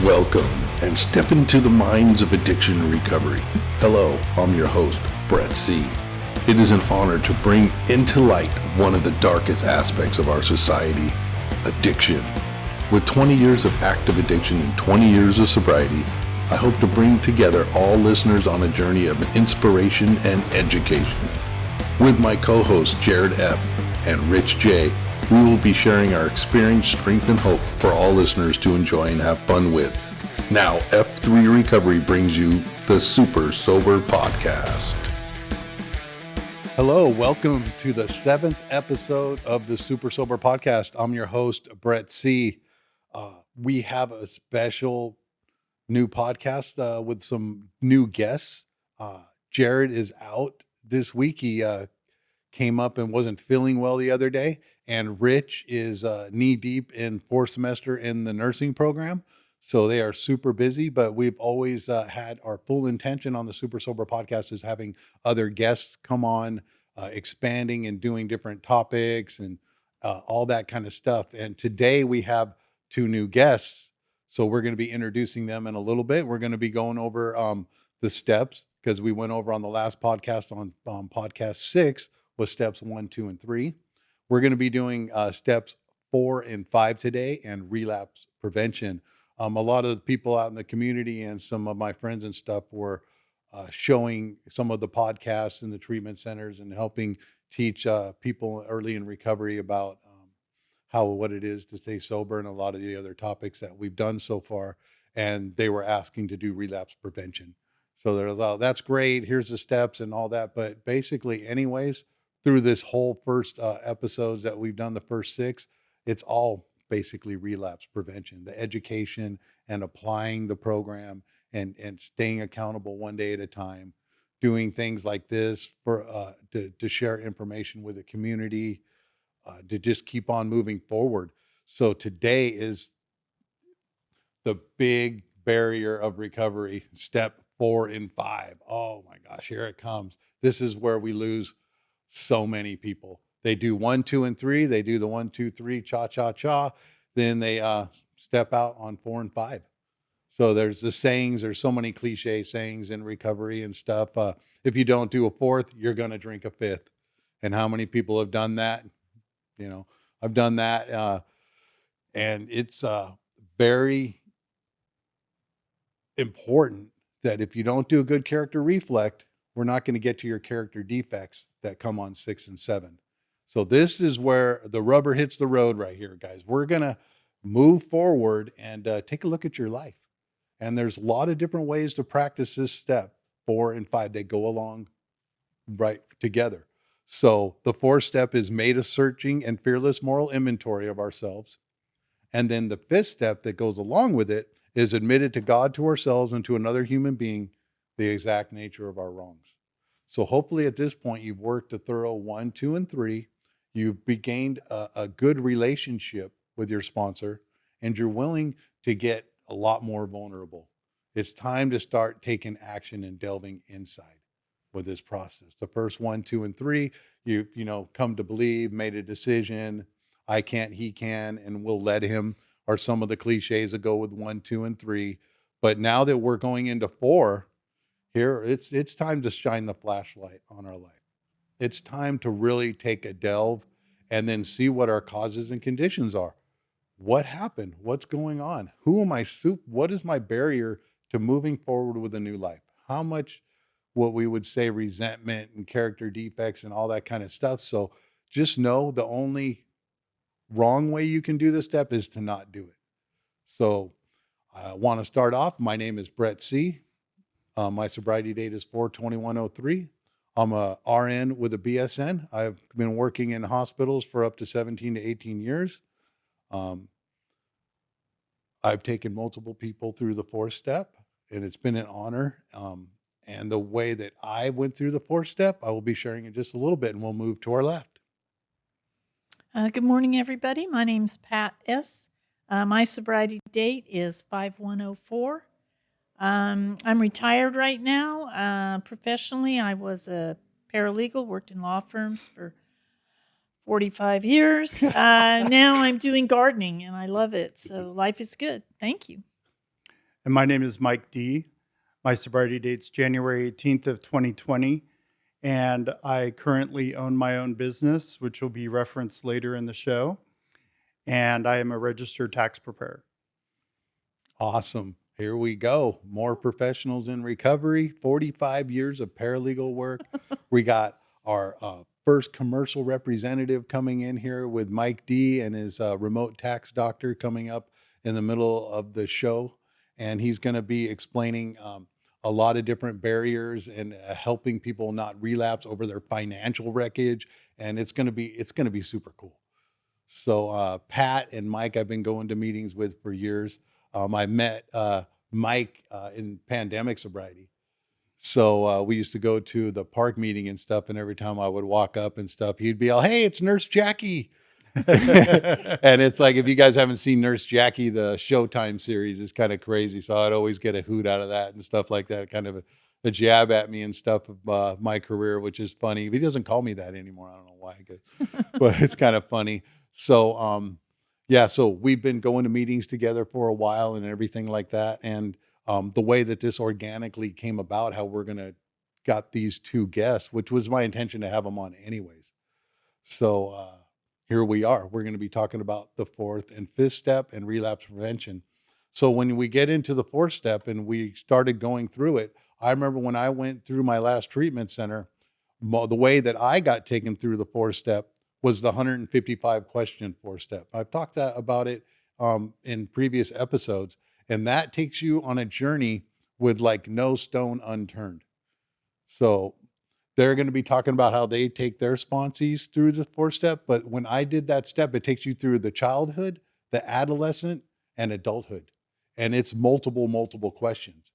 Welcome and step into the minds of addiction and recovery. Hello, I'm your host, Brett C. It is an honor to bring into light one of the darkest aspects of our society, addiction. With 20 years of active addiction and 20 years of sobriety, I hope to bring together all listeners on a journey of inspiration and education. With my co-hosts Jared F. and Rich J., we will be sharing our experience, strength, and hope for all listeners to enjoy and have fun with. Now, F3 Recovery brings you the Super Sober Podcast. Hello, welcome to the 7th episode of the Super Sober Podcast. I'm your host, Brett C. We have a special new podcast with some new guests. Jared is out this week. He came up and wasn't feeling well the other day. And Rich is knee deep in 4th semester in the nursing program. So they are super busy, but we've always had our full intention on the Super Sober Podcast is having other guests come on, expanding and doing different topics and all that kind of stuff. And today we have 2 new guests. So we're going to be introducing them in a little bit. We're going to be going over the steps because we went over on the last podcast on podcast 6 was steps 1, 2, and 3. We're going to be doing steps 4 and 5 today and relapse prevention. A lot of the people out in the community and some of my friends and stuff were showing some of the podcasts in the treatment centers and helping teach people early in recovery about what it is to stay sober and a lot of the other topics that we've done so far. And they were asking to do relapse prevention. So they're like, that's great. Here's the steps and all that. But basically, anyways, through this whole first episodes that we've done, the first 6, it's all basically relapse prevention, the education and applying the program and staying accountable one day at a time, doing things like this for to share information with the community, to just keep on moving forward. So today is the big barrier of recovery, step 4 and 5. Oh my gosh, here it comes. This is where we lose so many people. They do 1, 2, and 3. They do the 1, 2, 3, cha, cha, cha. Then they step out on 4 and 5. So there's the sayings. There's so many cliche sayings in recovery and stuff. If you don't do a 4th, you're going to drink a 5th. And how many people have done that? You know, I've done that. And it's very important that if you don't do a good character reflect, we're not going to get to your character defects that come on 6 and 7. So this is where the rubber hits the road right here, guys. We're going to move forward and take a look at your life. And there's a lot of different ways to practice this step 4 and 5. They go along right together. So the 4th step is made a searching and fearless moral inventory of ourselves. And then the 5th step that goes along with it is admitted to God, to ourselves, and to another human being the exact nature of our wrongs. So hopefully at this point, you've worked a thorough 1, 2, and 3. You've regained a good relationship with your sponsor, and you're willing to get a lot more vulnerable. It's time to start taking action and delving inside with this process. The first 1, 2, and 3, you come to believe, made a decision. I can't, he can, and we'll let him, are some of the cliches that go with 1, 2, and 3. But now that we're going into 4, here it's time to shine the flashlight on our life. It's time to really take a delve and then see what our causes and conditions are. What happened? What's going on? Who am I? What is my barrier to moving forward with a new life? How much what we would say resentment and character defects and all that kind of stuff. So just know the only wrong way you can do this step is to not do it. So I want to start off. My name is Brett C. My sobriety date is 4/21/03. I'm a RN with a BSN. I've been working in hospitals for up to 17 to 18 years. I've taken multiple people through the 4th step, and it's been an honor. And the way that I went through the 4th step, I will be sharing in just a little bit, and we'll move to our left. Good morning, everybody. My name's Pat S. My sobriety date is 5/1/04. I'm retired right now. Professionally, I was a paralegal, worked in law firms for 45 years. Now I'm doing gardening, and I love it. So life is good. Thank you. And my name is Mike D. My sobriety date's January 18th of 2020. And I currently own my own business, which will be referenced later in the show. And I am a registered tax preparer. Awesome. Here we go. More professionals in recovery, 45 years of paralegal work. We got our first commercial representative coming in here with Mike D and his remote tax doctor coming up in the middle of the show. And he's going to be explaining a lot of different barriers and helping people not relapse over their financial wreckage. And it's going to be super cool. So Pat and Mike, I've been going to meetings with for years. I met Mike in pandemic sobriety. So we used to go to the park meeting and stuff. And every time I would walk up and stuff, he'd be all, "Hey, it's Nurse Jackie." And it's like, if you guys haven't seen Nurse Jackie, the Showtime series is kind of crazy. So I'd always get a hoot out of that and stuff like that, kind of a jab at me and stuff of my career, which is funny. He doesn't call me that anymore. I don't know why, but it's kind of funny. So, yeah, so we've been going to meetings together for a while and everything like that. And the way that this organically came about, how we're going to got these two guests, which was my intention to have them on anyways. So here we are. We're going to be talking about the fourth and fifth step and relapse prevention. So when we get into the fourth step and we started going through it, I remember when I went through my last treatment center, the way that I got taken through the fourth step was the 155 question fourth step. I've talked about it in previous episodes, and that takes you on a journey with like no stone unturned. So they're going to be talking about how they take their sponsees through the fourth step. But when I did that step, it takes you through the childhood, the adolescent, and adulthood. And it's multiple questions.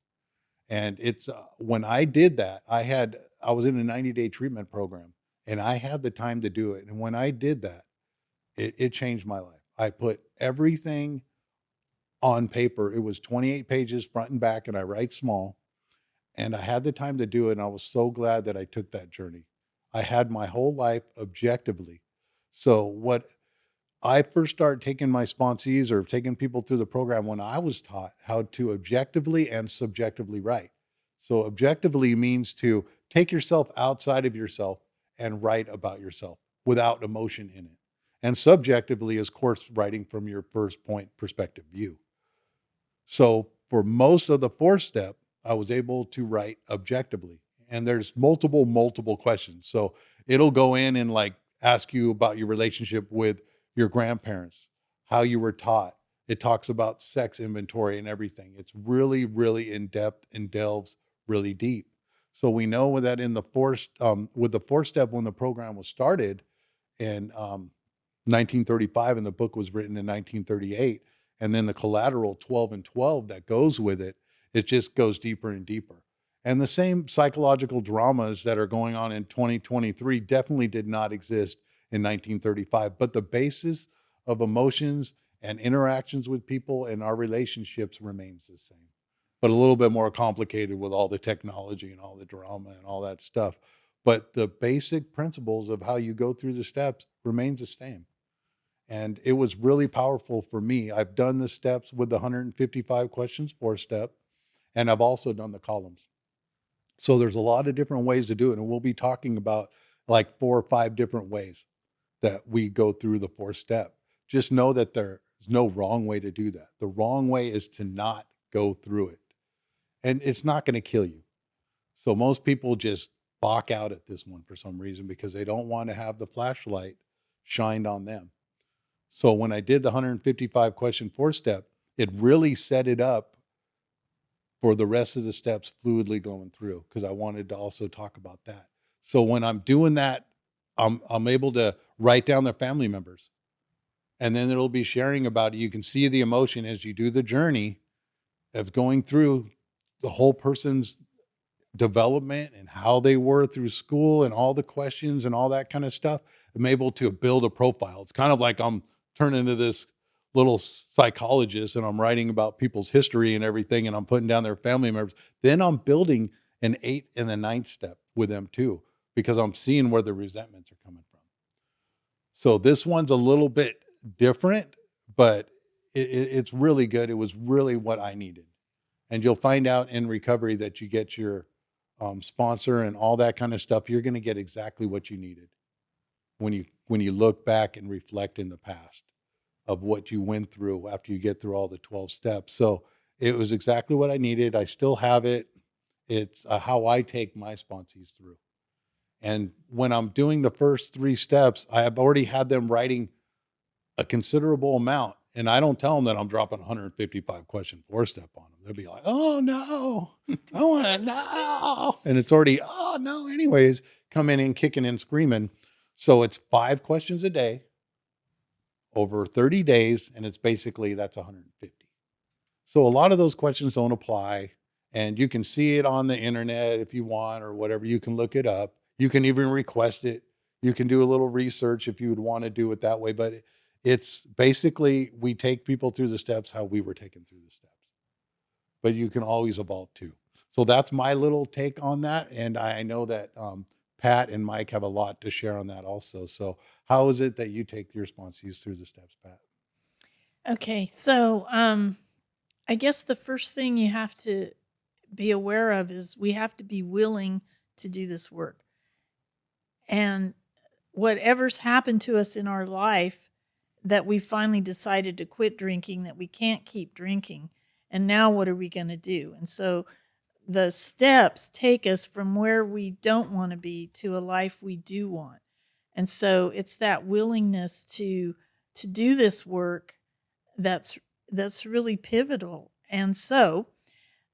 And it's when I did that, I was in a 90-day treatment program and I had the time to do it. And when I did that, it changed my life. I put everything on paper. It was 28 pages front and back, and I write small. And I had the time to do it. And I was so glad that I took that journey. I had my whole life objectively. So what I first started taking my sponsees or taking people through the program when I was taught how to objectively and subjectively write. So objectively means to take yourself outside of yourself and write about yourself without emotion in it. And subjectively is, of course, writing from your first point perspective view. So for most of the fourth step, I was able to write objectively. And there's multiple questions. So it'll go in and like ask you about your relationship with your grandparents, how you were taught. It talks about sex inventory and everything. It's really in depth and delves really deep. So we know that in the with the fourth step, when the program was started in 1935, and the book was written in 1938, and then the collateral 12 and 12 that goes with it, it just goes deeper and deeper. And the same psychological dramas that are going on in 2023 definitely did not exist in 1935, but the basis of emotions and interactions with people and our relationships remains the same, but a little bit more complicated with all the technology and all the drama and all that stuff. But the basic principles of how you go through the steps remains the same. And it was really powerful for me. I've done the steps with the 155 questions, four step, and I've also done the columns. So there's a lot of different ways to do it. And we'll be talking about like 4 or 5 different ways that we go through the fourth step. Just know that there's no wrong way to do that. The wrong way is to not go through it. And it's not going to kill you. So most people just balk out at this one for some reason because they don't want to have the flashlight shined on them. So when I did the 155 question fourth step, it really set it up for the rest of the steps fluidly going through, because I wanted to also talk about that. So when I'm doing that, I'm able to write down their family members, and then it'll be sharing about it. You can see the emotion as you do the journey of going through the whole person's development and how they were through school and all the questions and all that kind of stuff. I'm able to build a profile. It's kind of like I'm turning into this little psychologist and I'm writing about people's history and everything, and I'm putting down their family members. Then I'm building an 8th and a 9th step with them too, because I'm seeing where the resentments are coming from. So this one's a little bit different, but it's really good. It was really what I needed. And you'll find out in recovery that you get your sponsor and all that kind of stuff. You're going to get exactly what you needed when you look back and reflect in the past of what you went through after you get through all the 12 steps. So it was exactly what I needed. I still have it. It's how I take my sponsees through. And when I'm doing the first 3 steps, I have already had them writing a considerable amount. And I don't tell them that I'm dropping 155 question 4-step on them. They'll be like, oh no, I want to know. And it's already, oh no, anyways, coming in, kicking and screaming. So it's 5 questions a day over 30 days. And it's basically, that's 150. So a lot of those questions don't apply. And you can see it on the internet if you want or whatever. You can look it up. You can even request it. You can do a little research if you would want to do it that way. But it's basically, we take people through the steps how we were taken through the steps. But you can always evolve too. So that's my little take on that. And I know that Pat and Mike have a lot to share on that also. So how is it that you take your sponsees through the steps, Pat? Okay, so I guess the first thing you have to be aware of is we have to be willing to do this work. And whatever's happened to us in our life that we finally decided to quit drinking, that we can't keep drinking. And now what are we going to do? And so the steps take us from where we don't want to be to a life we do want. And so it's that willingness to do this work that's really pivotal. And so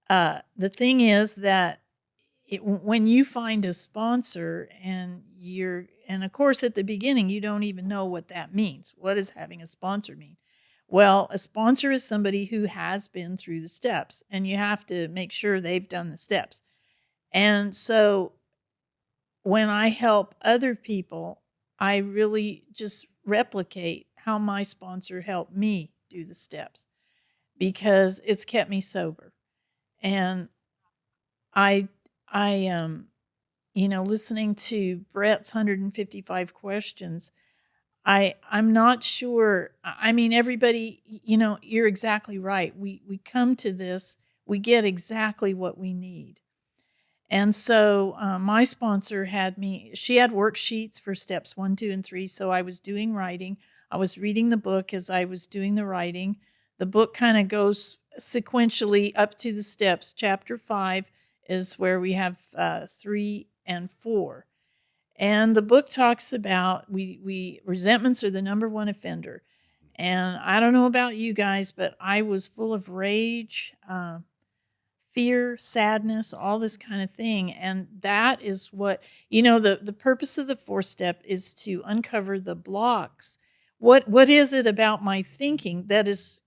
the thing is that when you find a sponsor and of course at the beginning you don't even know what that means. What does having a sponsor mean? Well, a sponsor is somebody who has been through the steps, and you have to make sure they've done the steps. And so when I help other people, I really just replicate how my sponsor helped me do the steps, because it's kept me sober. And I listening to Brett's 155 questions, I'm not sure. I mean, everybody, you're exactly right. We come to this, we get exactly what we need. And so my sponsor she had worksheets for steps 1, 2, and 3. So I was doing writing. I was reading the book as I was doing the writing. The book kind of goes sequentially up to the steps. Chapter 5 is where we have 3 and 4. And the book talks about resentments are the number one offender. And I don't know about you guys, but I was full of rage, fear, sadness, all this kind of thing. And that is what, the purpose of the 4th step is to uncover the blocks. What is it about my thinking that is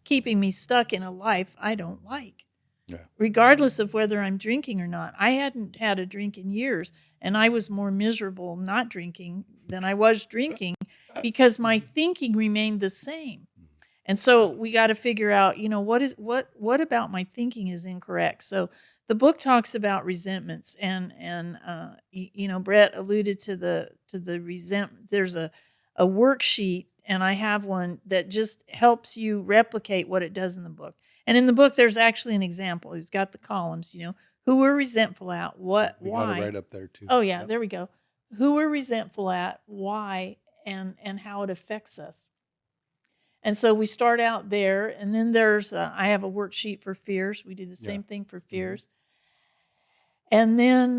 keeping me stuck in a life I don't like? Yeah. Regardless of whether I'm drinking or not. I hadn't had a drink in years, and I was more miserable not drinking than I was drinking because my thinking remained the same. And so we got to figure out, what about my thinking is incorrect. So the book talks about resentments, and Brett alluded to the resentment. There's a worksheet, and I have one that just helps you replicate what it does in the book. And in the book, there's actually an example. He's got the columns, who we're resentful at, why. We got it right up there too. Oh yeah, yep. There we go. Who we're resentful at, why, and how it affects us. And so we start out there, and then I have a worksheet for fears. We do the same thing for fears. Mm-hmm. And then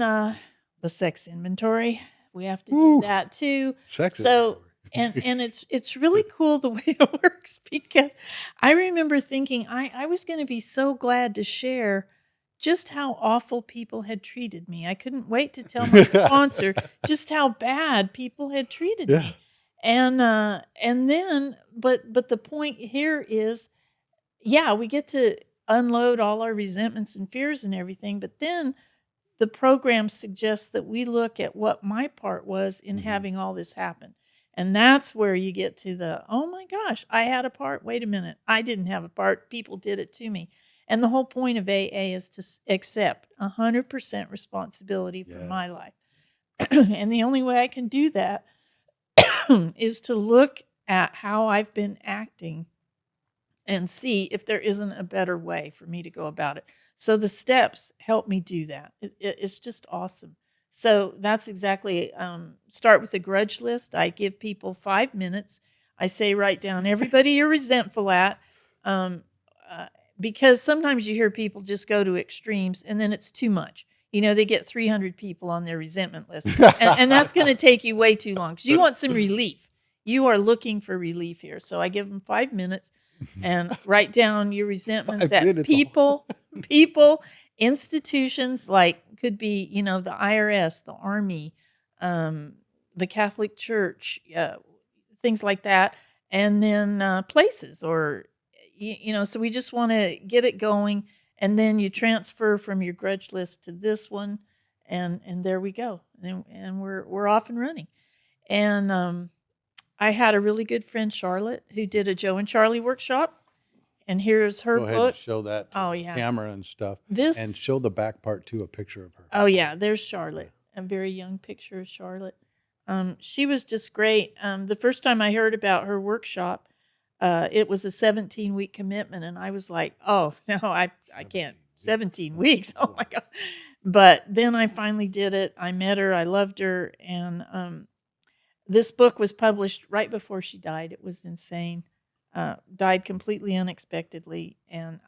the sex inventory, we have to do that too. Sex inventory. And it's really cool the way it works, because I remember thinking I was going to be so glad to share just how awful people had treated me. I couldn't wait to tell my sponsor just how bad people had treated me. And then, but the point here is, we get to unload all our resentments and fears and everything, but then the program suggests that we look at what my part was in having all this happen. And that's where you get to oh my gosh, I had a part. Wait a minute. I didn't have a part. People did it to me. And the whole point of AA is to accept 100% responsibility for my life. And the only way I can do that is to look at how I've been acting and see if there isn't a better way for me to go about it. So the steps help me do that. It's just awesome. So that's exactly, start with a grudge list. I give people 5 minutes. I say, write down everybody you're resentful at. Um, uh, because sometimes you hear people just go to extremes and then it's too much. They get 300 people on their resentment list. And that's going to take you way too long because you want some relief. You are looking for relief here. So I give them 5 minutes and write down your resentments 5 at minutes. people, institutions, like could be, the IRS, the Army, the Catholic Church, things like that. And then places or, so we just want to get it going. And then you transfer from your grudge list to this one. And there we go. And we're off and running. And I had a really good friend, Charlotte, who did a Joe and Charlie workshop. And here's her Go ahead book. and show that to Oh, the yeah. camera and stuff. This, And show the back part too, a picture of her. oh, yeah, there's Charlotte, a very young picture of Charlotte. She was just great. The first time I heard about her workshop, it was a 17-week commitment. And I was like, oh, no, I can't. 17 weeks. Oh, my God. But then I finally did it. I met her. I loved her. And this book was published right before she died. It was insane. Died completely unexpectedly. And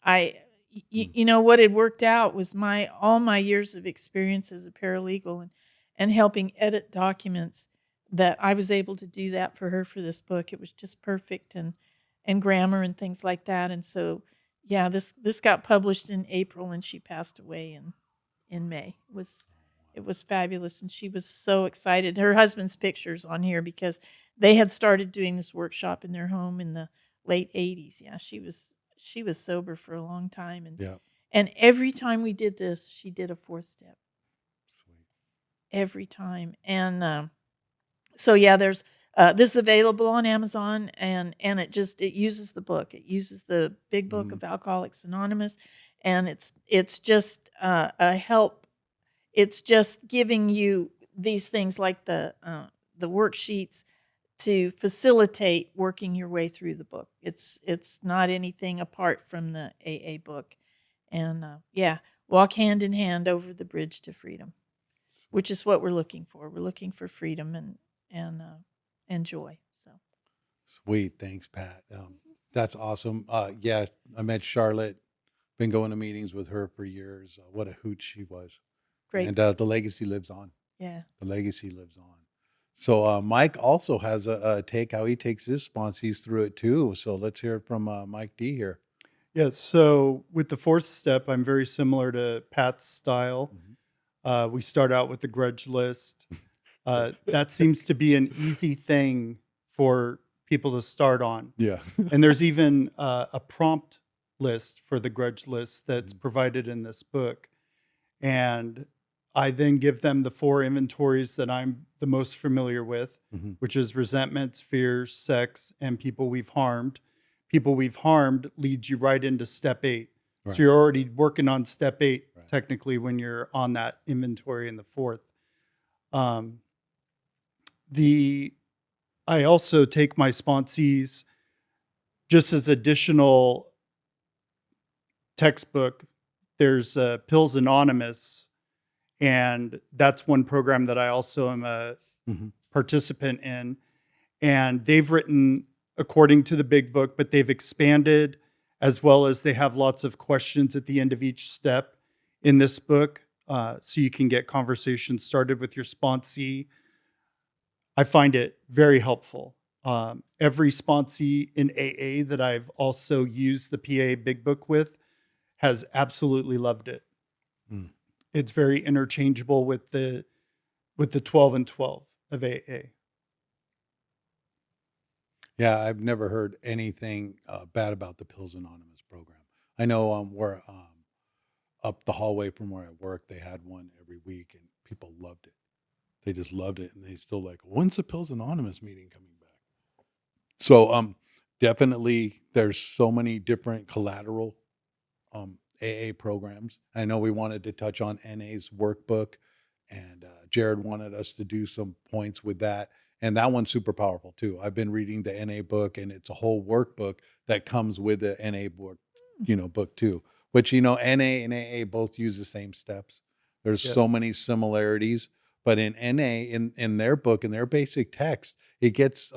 what had worked out was all my years of experience as a paralegal and helping edit documents, that I was able to do that for her for this book. It was just perfect, and grammar and things like that. And so, yeah, this got published in April and she passed away in May. It was fabulous, and she was so excited. Her husband's pictures on here because they had started doing this workshop in their home in the late 80s. Yeah, she was sober for a long time, and every time we did this, she did a 4th step. Sweet. Every time. And so yeah, there's this is available on Amazon, and it uses the book. It uses the big book of Alcoholics Anonymous, and it's just a help. It's just giving you these things like the worksheets to facilitate working your way through the book. It's not anything apart from the AA book. And walk hand in hand over the bridge to freedom, which is what we're looking for. We're looking for freedom and joy. So Sweet. Thanks, Pat. That's awesome. Yeah, I met Charlotte. Been going to meetings with her for years. What a hoot she was. great. And the legacy lives on. Yeah. The legacy lives on. So Mike also has a take how he takes his sponsees through it too. So let's hear from Mike D here. Yes. So with the 4th step, I'm very similar to Pat's style. We start out with the grudge list. That seems to be an easy thing for people to start on. Yeah. And there's even a prompt list for the grudge list that's provided in this book. And I then give them the 4 inventories that I'm the most familiar with, which is resentments, fears, sex, and people we've harmed. People we've harmed leads you right into step 8. Right. So you're already working on step 8, technically, when you're on that inventory in the 4th. I also take my sponsees just as additional textbook. There's Pills Anonymous, and that's one program that I also am a participant in. And they've written according to the big book, but they've expanded, as well as they have lots of questions at the end of each step in this book, so you can get conversations started with your sponsee. I find it very helpful. Every sponsee in AA that I've also used the PA Big Book with has absolutely loved it. It's very interchangeable with the 12 and 12 of AA. Yeah, I've never heard anything bad about the Pills Anonymous program. I know we're up the hallway from where I work, they had one every week, and people loved it. They just loved it, and they still like, when's the Pills Anonymous meeting coming back? So definitely, there's so many different collateral AA programs. I know we wanted to touch on NA's workbook, and Jared wanted us to do some points with that. And that one's super powerful too. I've been reading the NA book, and it's a whole workbook that comes with the NA book, book too. Which, NA and AA both use the same steps. There's so Yes. many similarities, but in NA, in their book, in their basic text, it gets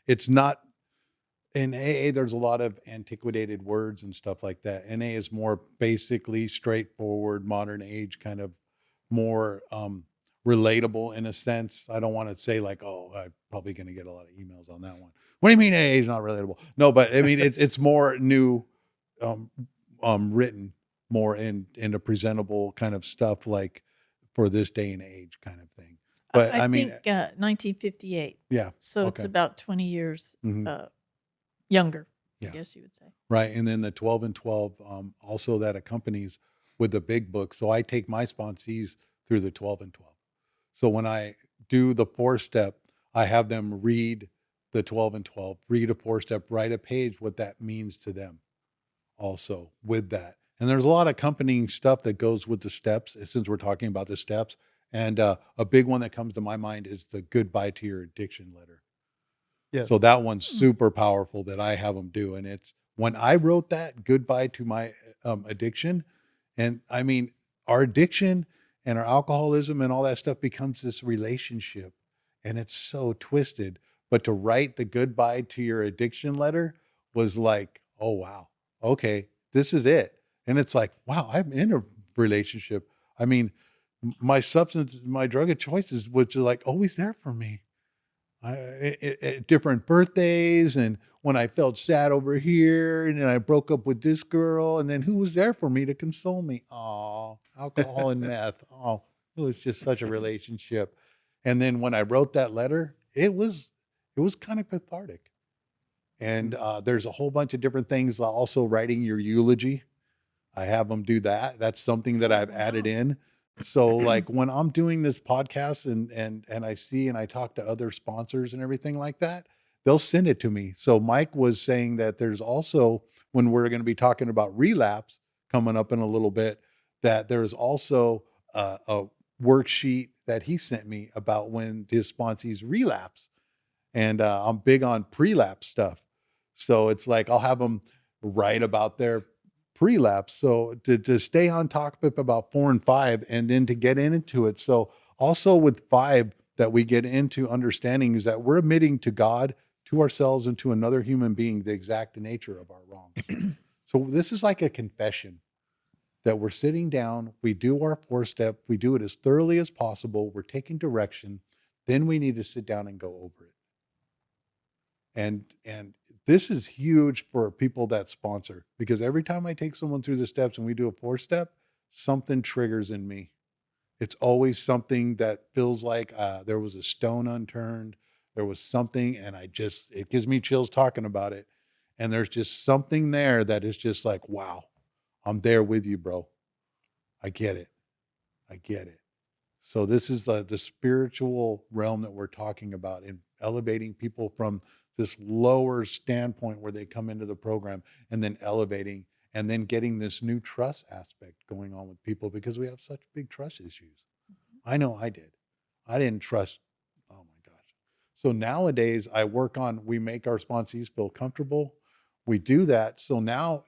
it's not in AA, there's a lot of antiquated words and stuff like that. NA is more basically straightforward, modern age, kind of more relatable in a sense. I don't want to say like, oh, I'm probably going to get a lot of emails on that one. What do you mean AA is not relatable? No, but I mean it's more new, um, written more in a presentable kind of stuff, like for this day and age kind of thing. But I I mean, think 1958. yeah, So it's okay, about 20 years hmm younger, I yeah. guess you would say. Right. And then the 12 and 12, also that accompanies with the big book. So I take my sponsees through the 12 and 12. So when I do the 4-step, I have them read the 12 and 12, read a 4-step, write a page, what that means to them also with that. And there's a lot of accompanying stuff that goes with the steps, since we're talking about the steps. And a big one that comes to my mind is the goodbye to your addiction letter. So Yes. that one's super powerful that I have them do. And it's when I wrote that goodbye to my addiction. And I mean, our addiction and our alcoholism and all that stuff becomes this relationship, and it's so twisted. But to write the goodbye to your addiction letter was like, oh, wow, okay, this is it. And it's like, wow, I'm in a relationship. I mean, my substance, my drug of choices was just like always there for me. At different birthdays, and when I felt sad over here, and then I broke up with this girl, and then who was there for me to console me? Oh, alcohol and meth. Oh, it was just such a relationship. And then when I wrote that letter, it was kind of cathartic. And there's a whole bunch of different things. Also, writing your eulogy. I have them do that. That's something that I've added Wow. in. So like when I'm doing this podcast and I see and I talk to other sponsors and everything like that, they'll send it to me. So Mike was saying that there's also, when we're going to be talking about relapse coming up in a little bit, that there's also a worksheet that he sent me about when his sponsees relapse. And I'm big on prelapse stuff. So it's like I'll have them write about their prelapse. So to stay on topic about 4 and 5, and then to get into it. So also with 5 that we get into understanding is that we're admitting to God, to ourselves, and to another human being the exact nature of our wrongs. So this is like a confession that we're sitting down, we do our 4-step, we do it as thoroughly as possible, we're taking direction, then we need to sit down and go over it. And this is huge for people that sponsor, because every time I take someone through the steps and we do a 4-step, something triggers in me. It's always something that feels like there was a stone unturned. There was something, and it gives me chills talking about it. And there's just something there that is just like, wow, I'm there with you, bro. I get it. I get it. So this is the spiritual realm that we're talking about, in elevating people from this lower standpoint where they come into the program, and then elevating, and then getting this new trust aspect going on with people, because we have such big trust issues. I know I did. I didn't trust. Oh my gosh. So nowadays we make our sponsees feel comfortable. We do that. So now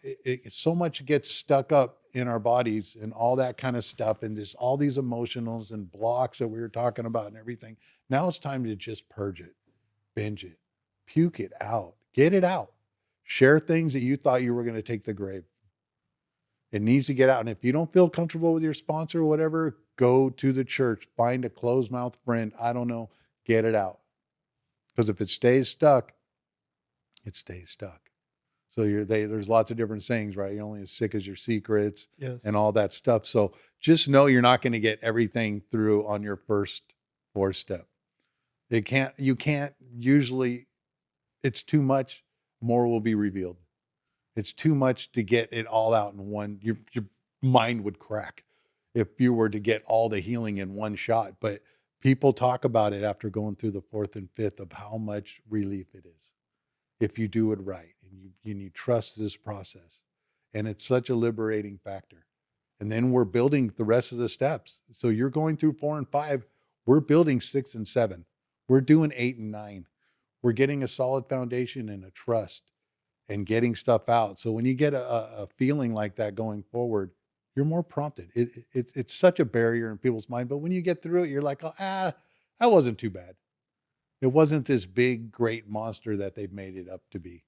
so much gets stuck up in our bodies and all that kind of stuff, and just all these emotionals and blocks that we were talking about and everything. Now it's time to just purge it, binge it, puke it out, get it out. Share things that you thought you were going to take the grave. It needs to get out. And if you don't feel comfortable with your sponsor or whatever, go to the church, find a closed mouth friend. I don't know, get it out. Because if it stays stuck, it stays stuck. So there's lots of different sayings, right? You're only as sick as your secrets, Yes. and all that stuff. So just know you're not going to get everything through on your first 4-step. You can't usually, it's too much. More will be revealed. It's too much to get it all out in one. Your mind would crack if you were to get all the healing in one shot. But people talk about it after going through the 4th and 5th of how much relief it is if you do it right and you trust this process. And it's such a liberating factor. And then we're building the rest of the steps. So you're going through 4 and 5. We're building 6 and 7. We're doing 8 and 9. We're getting a solid foundation and a trust and getting stuff out. So when you get a feeling like that going forward, you're more prompted. It's such a barrier in people's mind, but when you get through it, you're like, oh, that wasn't too bad. It wasn't this big, great monster that they've made it up to be.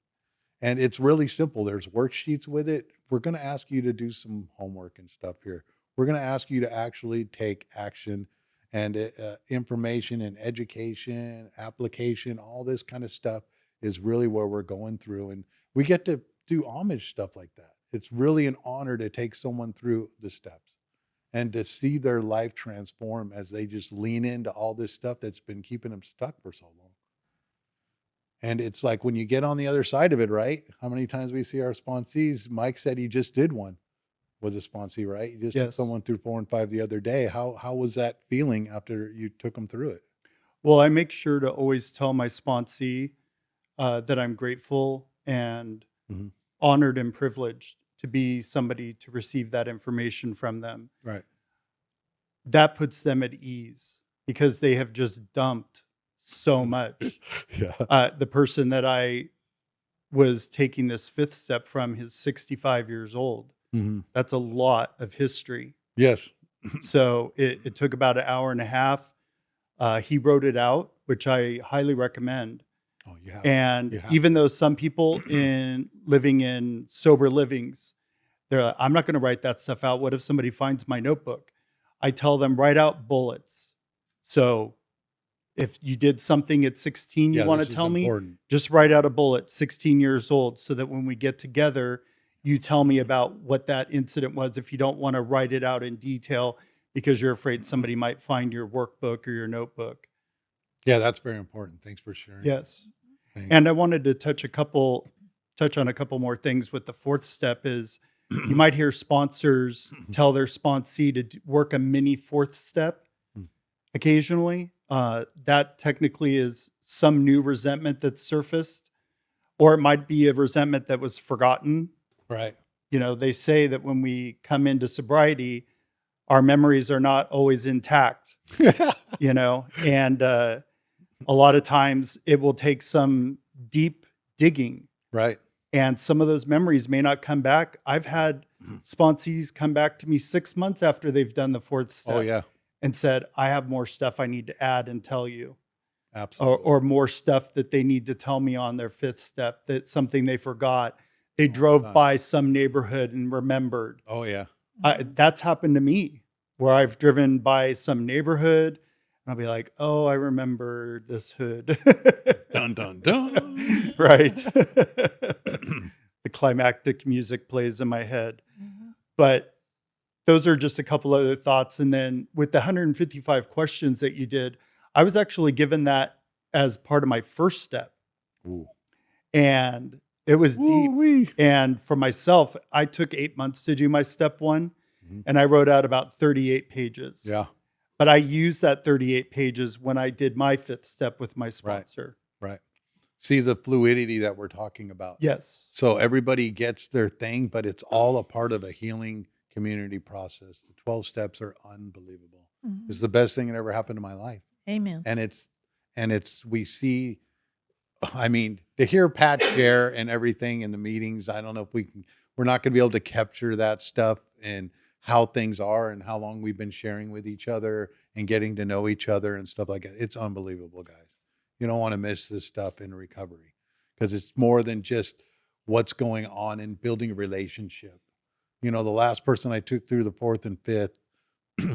And it's really simple. There's worksheets with it. We're going to ask you to do some homework and stuff here. We're going to ask you to actually take action and information and education, application, all this kind of stuff is really where we're going through. And we get to do homage stuff like that. It's really an honor to take someone through the steps and to see their life transform as they just lean into all this stuff that's been keeping them stuck for so long. And it's like when you get on the other side of it, right? How many times we see our sponsees? Mike said he just did one with a sponsee, right? You just took Yes. someone through 4 and 5 the other day. How was that feeling after you took them through it? Well, I make sure to always tell my sponsee that I'm grateful and Mhm. honored and privileged to be somebody to receive that information from them. Right. That puts them at ease because they have just dumped so much. Yeah. The person that I was taking this 5th step from is 65 years old. Mhm. That's a lot of history. Yes. So it took about an hour and a half. He wrote it out, which I highly recommend. Oh, you have. And You have. even though some people living in sober livings, they're like, I'm not going to write that stuff out. What if somebody finds my notebook? I tell them, write out bullets. So if you did something at 16, you Yeah, want this to is tell me, important. just write out a bullet, 16 years old, so that when we get together, you tell me about what that incident was. If you don't want to write it out in detail because you're afraid somebody might find your workbook or your notebook. Yeah, that's very important. Thanks for sharing. Yes. Thanks. And I wanted to touch on a couple more things with the 4th step is you might hear sponsors tell their sponsee to work a mini 4th step occasionally. That technically is some new resentment that's surfaced, or it might be a resentment that was forgotten. Right. You know, they say that when we come into sobriety, our memories are not always intact, you know, and a lot of times it will take some deep digging. Right. And some of those memories may not come back. I've had sponsees come back to me 6 months after they've done the 4th step Oh, yeah. and said, I have more stuff I need to add and tell you, Absolutely. or more stuff that they need to tell me on their 5th step, that's something they forgot. They drove time. by some neighborhood and remembered. Oh, yeah. That's happened to me where I've driven by some neighborhood and I'll be like, oh, I remember this hood. Dun, dun, dun. Right. The climactic music plays in my head. But those are just a couple other thoughts. And then with the 155 questions that you did, I was actually given that as part of my 1st step. Ooh. And it was deep. Ooh-wee. And for myself, I took 8 months to do my step 1, Mhm. and I wrote out about 38 pages. Yeah. But I used that 38 pages when I did my 5th step with my sponsor. Right. See the fluidity that we're talking about. Yes. So everybody gets their thing, but it's all a part of a healing community process. The 12 steps are unbelievable. Mhm. It's the best thing that ever happened to my life. Amen. And we see, I mean, to hear Pat share and everything in the meetings, I don't know if we're not going to be able to capture that stuff and how things are and how long we've been sharing with each other and getting to know each other and stuff like that. It's unbelievable, guys. You don't want to miss this stuff in recovery because it's more than just what's going on in building a relationship. You know, the last person I took through the 4th and 5th,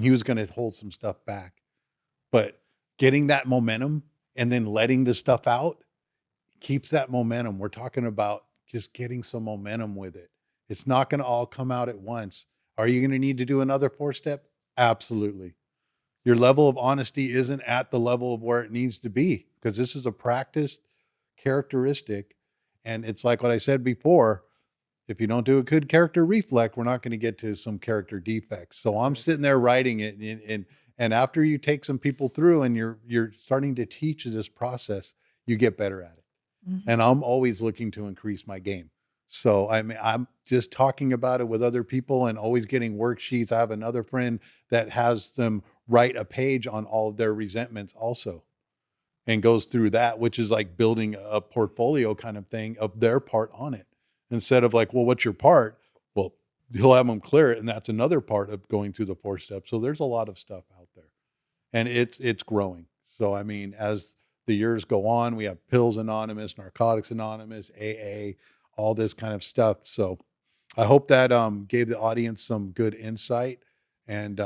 he was going to hold some stuff back, but getting that momentum and then letting the stuff out keeps that momentum. We're talking about just getting some momentum with it. It's not going to all come out at once. Are you going to need to do another 4 step? Absolutely. Your level of honesty isn't at the level of where it needs to be because this is a practiced characteristic. And it's like what I said before, if you don't do a good character reflect, we're not going to get to some character defects. So I'm sitting there writing it and after you take some people through and you're starting to teach this process, you get better at it. Mhm. And I'm always looking to increase my game. So I mean, I'm just talking about it with other people and always getting worksheets. I have another friend that has them write a page on all of their resentments also. and goes through that, which is like building a portfolio kind of thing of their part on it. Instead of like, well, what's your part? Well, he'll have them clear it. And that's another part of going through the 4 steps. So there's a lot of stuff out there, and it's growing. So, I mean, as the years go on, we have Pills Anonymous, Narcotics Anonymous, AA, all this kind of stuff. So I hope that gave the audience some good insight and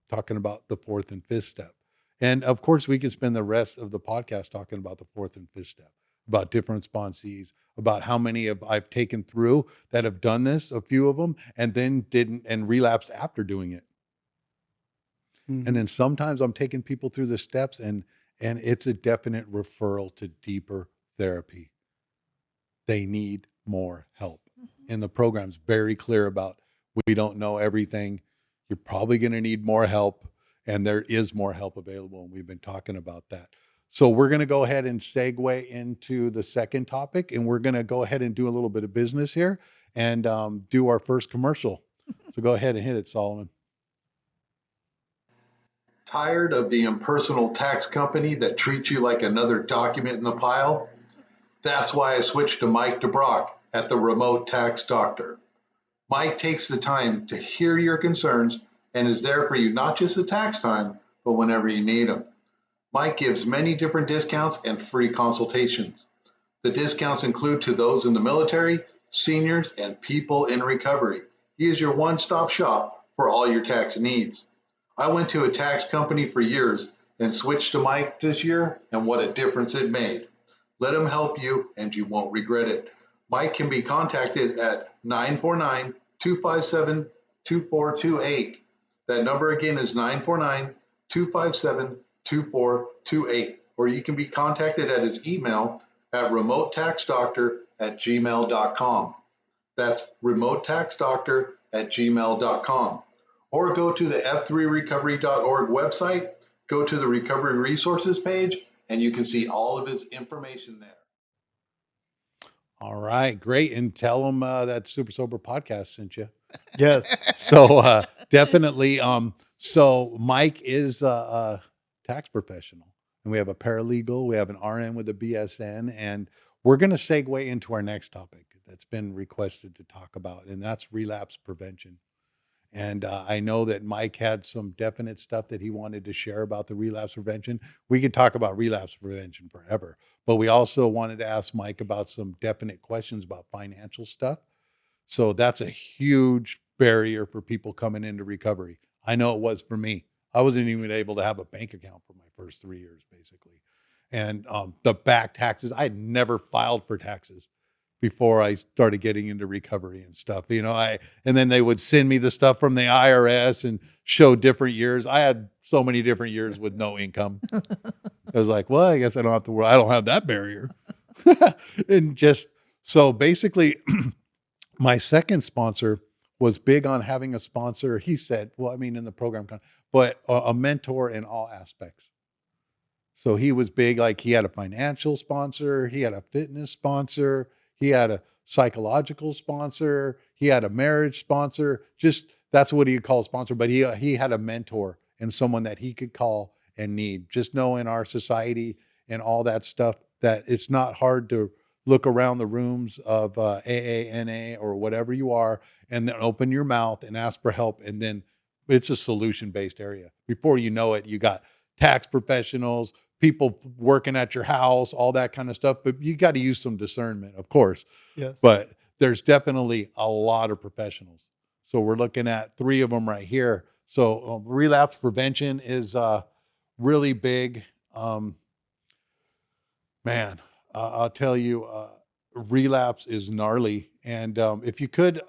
talking about the 4th and 5th step. And of course, we could spend the rest of the podcast talking about the 4th and 5th step, about different sponsees, about how many of I've taken through that have done this, a few of them, and then didn't and relapsed after doing it. And then sometimes I'm taking people through the steps and it's a definite referral to deeper therapy. They need more help. And the program's very clear about we don't know everything. You're probably going to need more help, and there is more help available. And we've been talking about that. So we're going to go ahead and segue into the second topic, and we're going to go ahead and do a little bit of business here and do our first commercial. So go ahead and hit it, Solomon. Tired of the impersonal tax company that treats you like another document in the pile? That's why I switched to Mike DeBrock at the Remote Tax Doctor. Mike takes the time to hear your concerns and is there for you not just at tax time, but whenever you need them. Mike gives many different discounts and free consultations. The discounts include to those in the military, seniors, and people in recovery. He is your one-stop shop for all your tax needs. I went to a tax company for years and switched to Mike this year, and what a difference it made. Let him help you, and you won't regret it. Mike can be contacted at 949-257-2428. That number again is 949-257-2428. Or you can be contacted at his email at remotetaxdoctor@gmail.com. That's remotetaxdoctor@gmail.com. Or go to the f3recovery.org website, go to the recovery resources page, and you can see all of his information there. All right, great. And tell them that Super Sober podcast sent you. Yes. So definitely. So Mike is a tax professional, and we have a paralegal, we have an RN with a BSN, and we're going to segue into our next topic that's been requested to talk about, and that's relapse prevention. And I know that Mike had some definite stuff that he wanted to share about the relapse prevention. We could talk about relapse prevention forever, but we also wanted to ask Mike about some definite questions about financial stuff. So that's a huge barrier for people coming into recovery. I know it was for me. I wasn't even able to have a bank account for my first 3 years, basically. And the back taxes, I had never filed for taxes before I started getting into recovery and stuff. And then they would send me the stuff from the IRS and show different years. I had so many different years with no income. I was like, well, I guess I don't have to worry. I don't have that barrier. And just, so basically my second sponsor was big on having a sponsor. He said, well, I mean, in the program, but a mentor in all aspects. So he was big, like he had a financial sponsor, he had a fitness sponsor, he had a psychological sponsor, he had a marriage sponsor. Just that's what he would call a sponsor. But he had a mentor and someone that he could call and need. Just know in our society and all that stuff that it's not hard to look around the rooms of AANA or whatever you are, and then open your mouth and ask for help. And then it's a solution-based area. Before you know it, you got tax professionals, people working at your house, all that kind of stuff. But you got to use some discernment, of course. Yes. But there's definitely a lot of professionals. So we're looking at 3 of them right here. So relapse prevention is really big. Man, I'll tell you, relapse is gnarly. And if you could,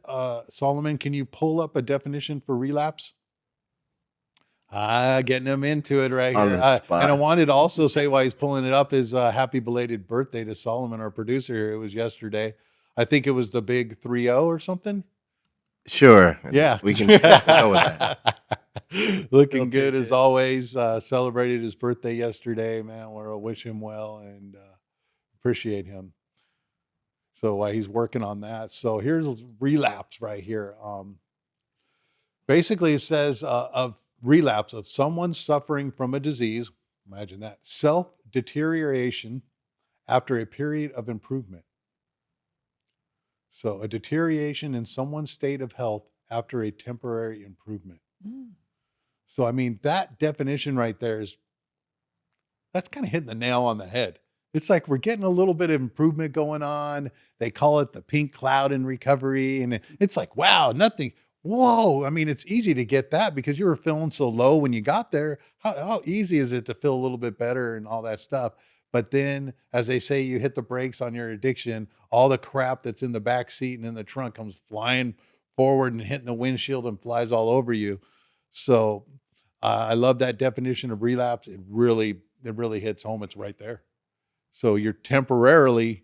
Solomon, can you pull up a definition for relapse? Getting him into it right On here. the spot. And I wanted to also say while he's pulling it up is happy belated birthday to Solomon, our producer here. It was yesterday. I think it was the big 3-0 or something. Sure. Yeah. We can go with that. Looking We'll good take as it. always. Celebrated his birthday yesterday, man. We'll wish him well and appreciate him. So while he's working on that. So here's relapse right here. Basically, it says of relapse of someone suffering from a disease, imagine that, deterioration after a period of improvement. So a deterioration in someone's state of health after a temporary improvement. Mm. So, I mean, that definition right there that's kind of hitting the nail on the head. It's like we're getting a little bit of improvement going on. They call it the pink cloud in recovery. And it's like, wow, nothing. Whoa. I mean, it's easy to get that because you were feeling so low when you got there. How easy is it to feel a little bit better and all that stuff? But then, as they say, you hit the brakes on your addiction, all the crap that's in the back seat and in the trunk comes flying forward and hitting the windshield and flies all over you. So I love that definition of relapse. It really hits home. It's right there. So you're temporarily,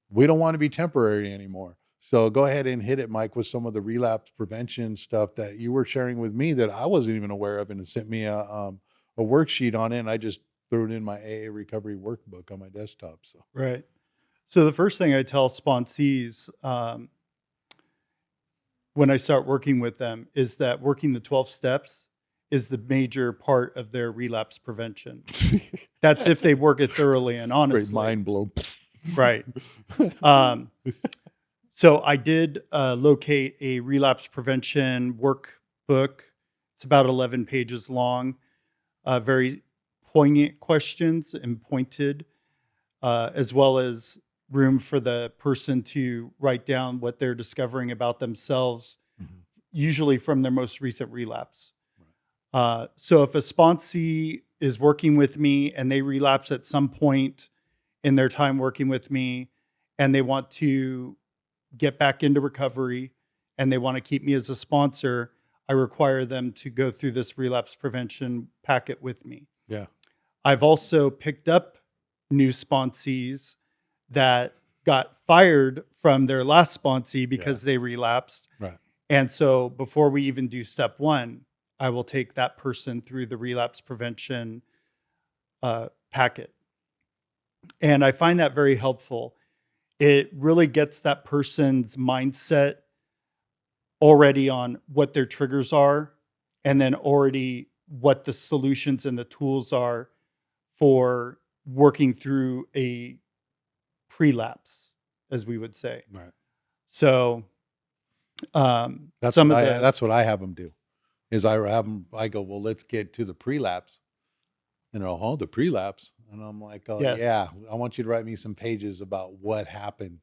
we don't want to be temporary anymore. So go ahead and hit it, Mike, with some of the relapse prevention stuff that you were sharing with me that I wasn't even aware of, and it sent me a worksheet on it, and I just threw it in my AA recovery workbook on my desktop. So Right. So the first thing I tell sponsees when I start working with them is that working the 12 steps is the major part of their relapse prevention. That's if they work it thoroughly and honestly. great mind blown. Right. So I did locate a relapse prevention workbook. It's about 11 pages long, very poignant questions and pointed, as well as room for the person to write down what they're discovering about themselves, usually from their most recent relapse. So if a sponsee is working with me and they relapse at some point in their time working with me and they want to get back into recovery and they want to keep me as a sponsor, I require them to go through this relapse prevention packet with me. Yeah. I've also picked up new sponsees that got fired from their last sponsee because they relapsed. Right. And so before we even do step one, I will take that person through the relapse prevention packet. And I find that very helpful. It really gets that person's mindset already on what their triggers are, and then already what the solutions and the tools are for working through a prelapse, as we would say. Right. So That's what I have them do. Is I go, well, let's get to the prelapse. And the prelapse. And I'm like, oh, Yes. yeah, I want you to write me some pages about what happened,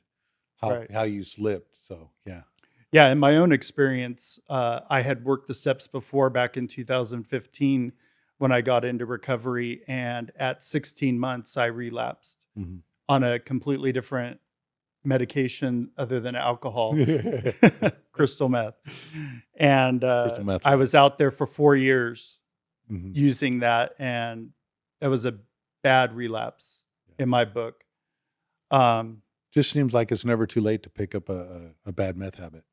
how you slipped. So, yeah. Yeah, in my own experience, I had worked the steps before back in 2015 when I got into recovery. And at 16 months, I relapsed on a completely different medication other than alcohol, crystal meth. And Crystal meth. I was out there for 4 years using that. And that was a bad relapse in my book. Just seems like it's never too late to pick up a bad meth habit.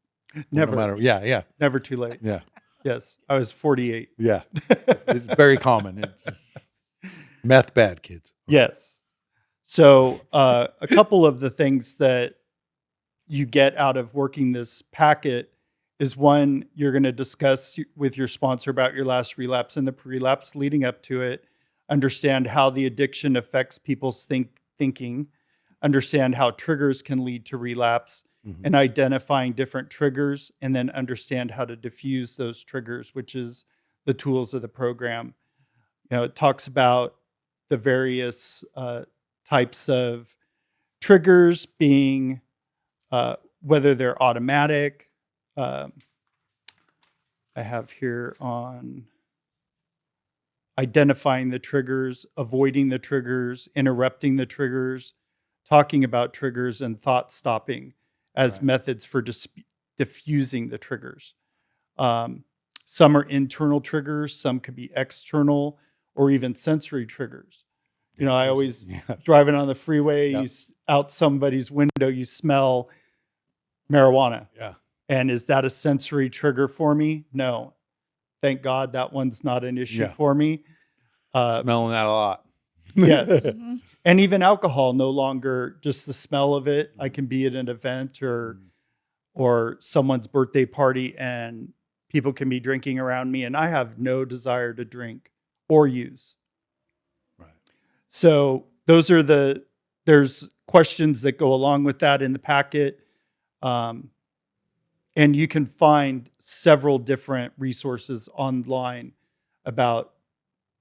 Never. No matter, yeah. Never too late. Yeah. Yes. I was 48. Yeah. It's very common. It's just meth bad, kids. Yes. So a couple of the things that you get out of working this packet is, one, you're going to discuss with your sponsor about your last relapse and the prelapse leading up to it, understand how the addiction affects people's thinking, understand how triggers can lead to relapse, and identifying different triggers, and then understand how to diffuse those triggers, which is the tools of the program. It talks about the various types of triggers being whether they're automatic. I have here on identifying the triggers, avoiding the triggers, interrupting the triggers, talking about triggers, and thought stopping as methods for diffusing the triggers. Some are internal triggers, some could be external or even sensory triggers. I always, driving on the freeway, out somebody's window, you smell marijuana. Yeah. And is that a sensory trigger for me? No. Thank God that one's not an issue for me. Smelling that a lot. Yes. And even alcohol, no longer just the smell of it. I can be at an event or someone's birthday party and people can be drinking around me and I have no desire to drink or use. Right. So there's questions that go along with that in the packet. And you can find several different resources online about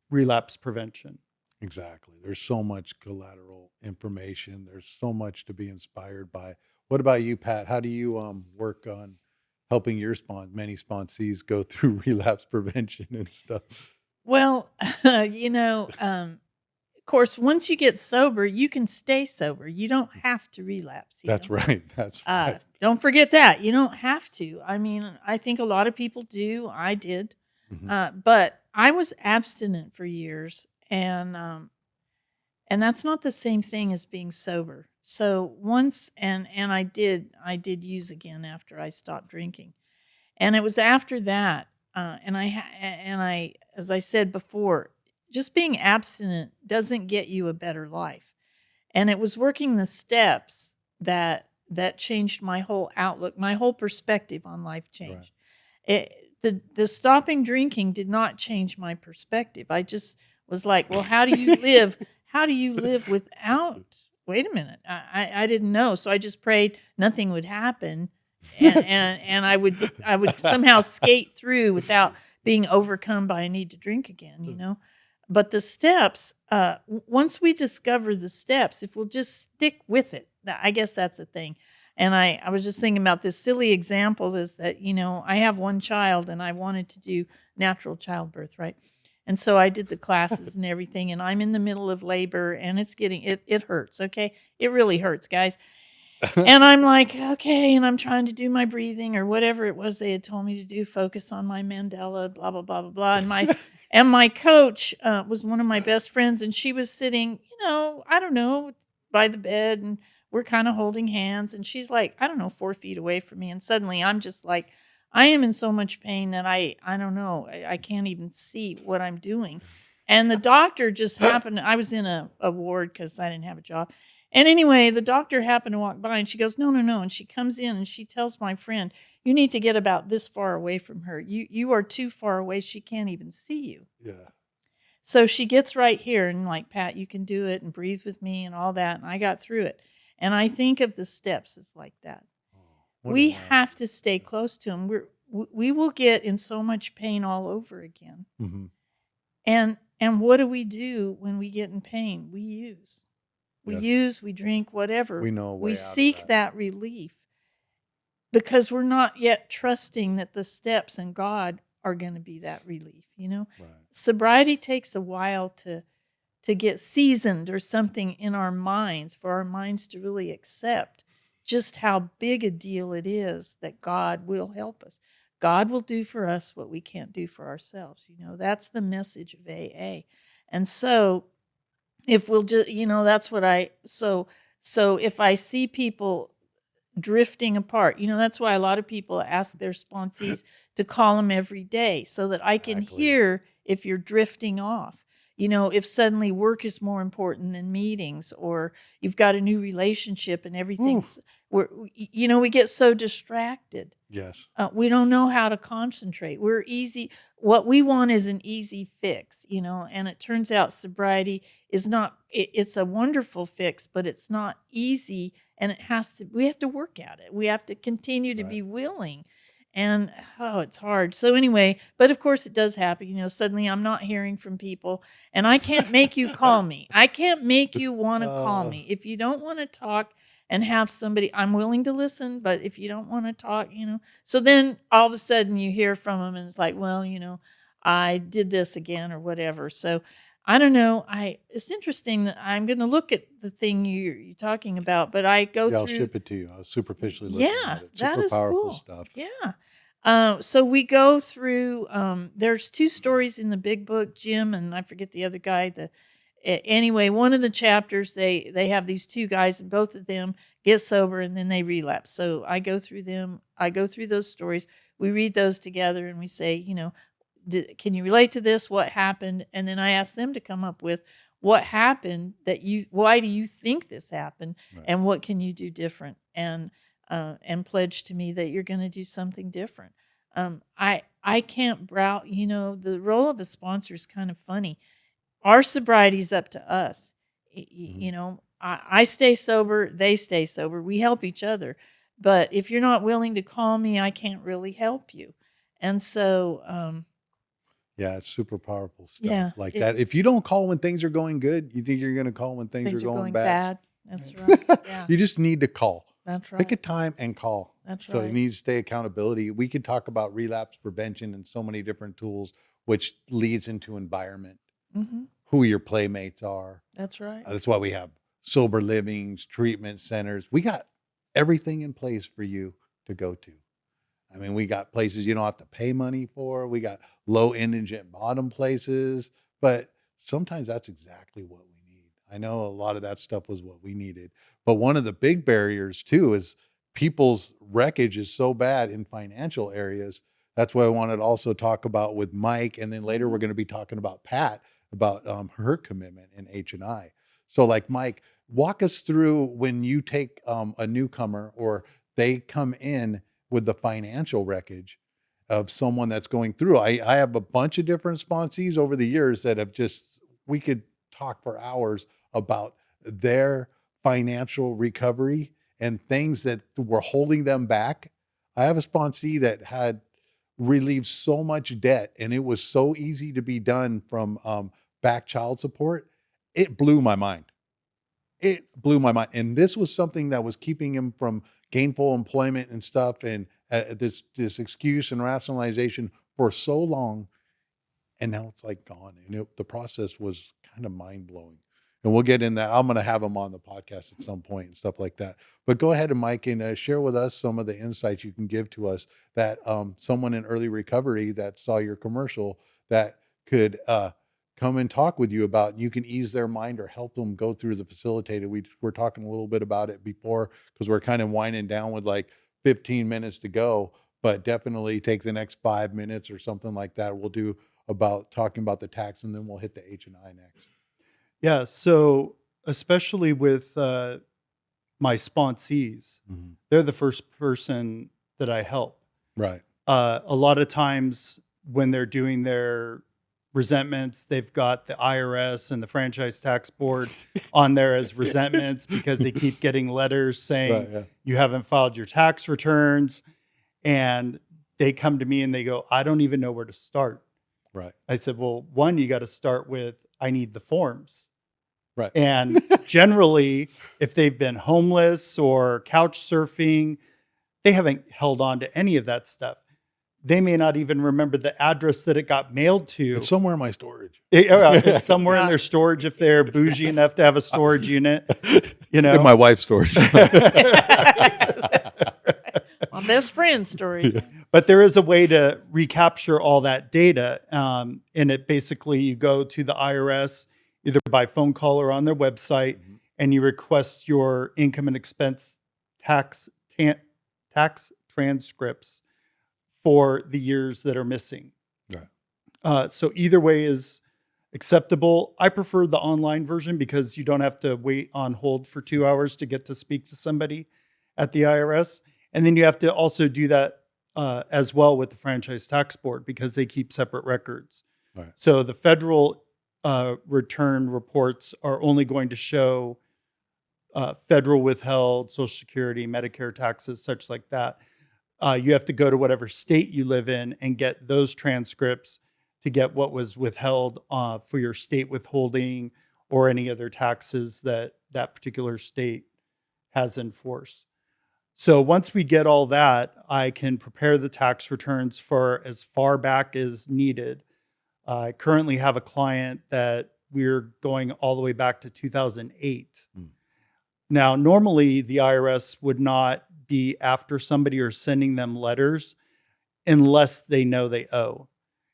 relapse prevention. Exactly. There's so much collateral information. There's so much to be inspired by. What about you, Pat? How do you work on helping your many sponsees go through relapse prevention and stuff? Well, of course, once you get sober, you can stay sober. You don't have to relapse. That's right. That's right. Don't forget that. You don't have to. I mean, I think a lot of people do. I did. But I was abstinent for years, and that's not the same thing as being sober. So once, and I did use again after I stopped drinking, and it was after that, and I, as I said before, just being abstinent doesn't get you a better life, and it was working the steps that changed my whole outlook, my whole perspective on life changed. Right. The stopping drinking did not change my perspective. I just was like, well, how do you live? How do you live without? Wait a minute, I didn't know, so I just prayed nothing would happen, and I would somehow skate through without being overcome by a need to drink again, you know. But the steps, once we discover the steps, if we'll just stick with it, I guess that's the thing. And I was just thinking about this silly example is that, you know, I have one child and I wanted to do natural childbirth, right? And so I did the classes and everything, and I'm in the middle of labor, and it hurts, okay? It really hurts, guys. And I'm like, okay, and I'm trying to do my breathing or whatever it was they had told me to do, focus on my Mandela, blah, blah, blah, blah, blah. And my coach was one of my best friends, and she was sitting, you know, I don't know, by the bed, and we're kind of holding hands, and she's like, I don't know, 4 feet away from me, and suddenly I'm just like, I am in so much pain that I don't know, I can't even see what I'm doing. And the doctor just happened, I was in a ward because I didn't have a job. And anyway, the doctor happened to walk by, and she goes, no. And she comes in and she tells my friend, you need to get about this far away from her. You are too far away. She can't even see you. Yeah. So she gets right here and like, Pat, you can do it, and breathe with me and all that. And I got through it. And I think of the steps as like that. We have to stay close to them. We will get in so much pain all over again. Mm-hmm. And what do we do when we get in pain? We use. We drink, whatever. We seek that relief because we're not yet trusting that the steps and God are going to be that relief, you know? Right. Sobriety takes a while to get seasoned or something in our minds, for our minds to really accept just how big a deal it is that God will help us. God will do for us what we can't do for ourselves. You know, that's the message of AA. And so if we'll just, you know, that's what so if I see people drifting apart, you know, that's why a lot of people ask their sponsees to call them every day so that I can hear if you're drifting off. You know, if suddenly work is more important than meetings, or you've got a new relationship and everything's, you know, we get so distracted. Yes. We don't know how to concentrate. What we want is an easy fix, you know, and it turns out sobriety is not, it's a wonderful fix, but it's not easy, and we have to work at it. We have to continue to be willing. And, it's hard. So anyway, but of course it does happen. You know, suddenly I'm not hearing from people, and I can't make you call me. I can't make you want to call me. If you don't want to talk and have somebody, I'm willing to listen, but if you don't want to talk, you know. So then all of a sudden you hear from them, and it's like, well, you know, I did this again or whatever. So I don't know. It's interesting that I'm going to look at the thing you're talking about, but I go through. I'll ship it to you. I was superficially looking at it. That Super is powerful cool. Stuff. Yeah. So we go through. There's 2 stories in the big book, Jim, and I forget the other guy. Anyway, one of the chapters they have these 2 guys, and both of them get sober and then they relapse. So I go through them. I go through those stories. We read those together, and we say, you know, can you relate to this? What happened? And then I ask them to come up with what happened why do you think this happened? Right. And what can you do different? And pledge to me that you're going to do something different. I can't you know, the role of a sponsor is kind of funny. Our sobriety is up to us. You know, I stay sober, they stay sober. We help each other. But if you're not willing to call me, I can't really help you. And so, Yeah, it's super powerful stuff yeah, like that. If you don't call when things are going good, you think you're going to call when things are going bad. That's right. Yeah, You just need to call. that's Pick a right. time and call. That's So it right. needs to stay accountability. We could talk about relapse prevention and so many different tools, which leads into environment, Hmm. who your playmates are. That's right. That's why we have sober livings, treatment centers. We got everything in place for you to go to. I mean, we got places you don't have to pay money for. We got low indigent bottom places, but sometimes that's exactly what we need. I know a lot of that stuff was what we needed. But one of the big barriers too is people's wreckage is so bad in financial areas. That's why I wanted to also talk about with Mike, and then later we're going to be talking about Pat about her commitment in H&I. So, like Mike, walk us through when you take a newcomer or they come in with the financial wreckage of someone that's going through. I have a bunch of different sponsees over the years that have just, we could talk for hours about their financial recovery and things that were holding them back. I have a sponsee that had relieved so much debt and it was so easy to be done from back child support. It blew my mind. It blew my mind. And this was something that was keeping him from gainful employment and stuff, and this excuse and rationalization for so long. And now it's like gone. And the process was kind of mind blowing. And we'll get in that. I'm going to have him on the podcast at some point and stuff like that. But go ahead and Mike and share with us some of the insights you can give to us that someone in early recovery that saw your commercial that could come and talk with you about, and you can ease their mind or help them go through the facilitated. We were talking a little bit about it before because we're kind of winding down with like 15 minutes to go, but definitely take the next 5 minutes or something like that. We'll do about talking about the tax, and then we'll hit the H&I next. Yeah. So especially with my sponsees, they're the first person that I help. Right. A lot of times when they're doing their resentments, they've got the IRS and the franchise tax board on there as resentments because they keep getting letters saying Right, yeah. you haven't filed your tax returns. And they come to me and they go, I don't even know where to start. Right. I said, well, one, you got to start with, I need the forms. Right. And generally, if they've been homeless or couch surfing, they haven't held on to any of that stuff. They may not even remember the address that it got mailed to. It's somewhere in my storage. It's somewhere in their storage if they're bougie enough to have a storage unit. You know, in my wife's storage. My best friend story. But there is a way to recapture all that data. And it basically, you go to the IRS, either by phone call or on their website, and you request your income and expense tax transcripts for the years that are missing. Right. So either way is acceptable. I prefer the online version because you don't have to wait on hold for 2 hours to get to speak to somebody at the IRS. And then you have to also do that as well with the franchise tax board because they keep separate records. Right. So the federal return reports are only going to show federal withheld, Social Security, Medicare taxes, such like that. You have to go to whatever state you live in and get those transcripts to get what was withheld for your state withholding or any other taxes that that particular state has enforced. So once we get all that, I can prepare the tax returns for as far back as needed. I currently have a client that we're going all the way back to 2008. Now, normally the IRS would not be after somebody or sending them letters unless they know they owe.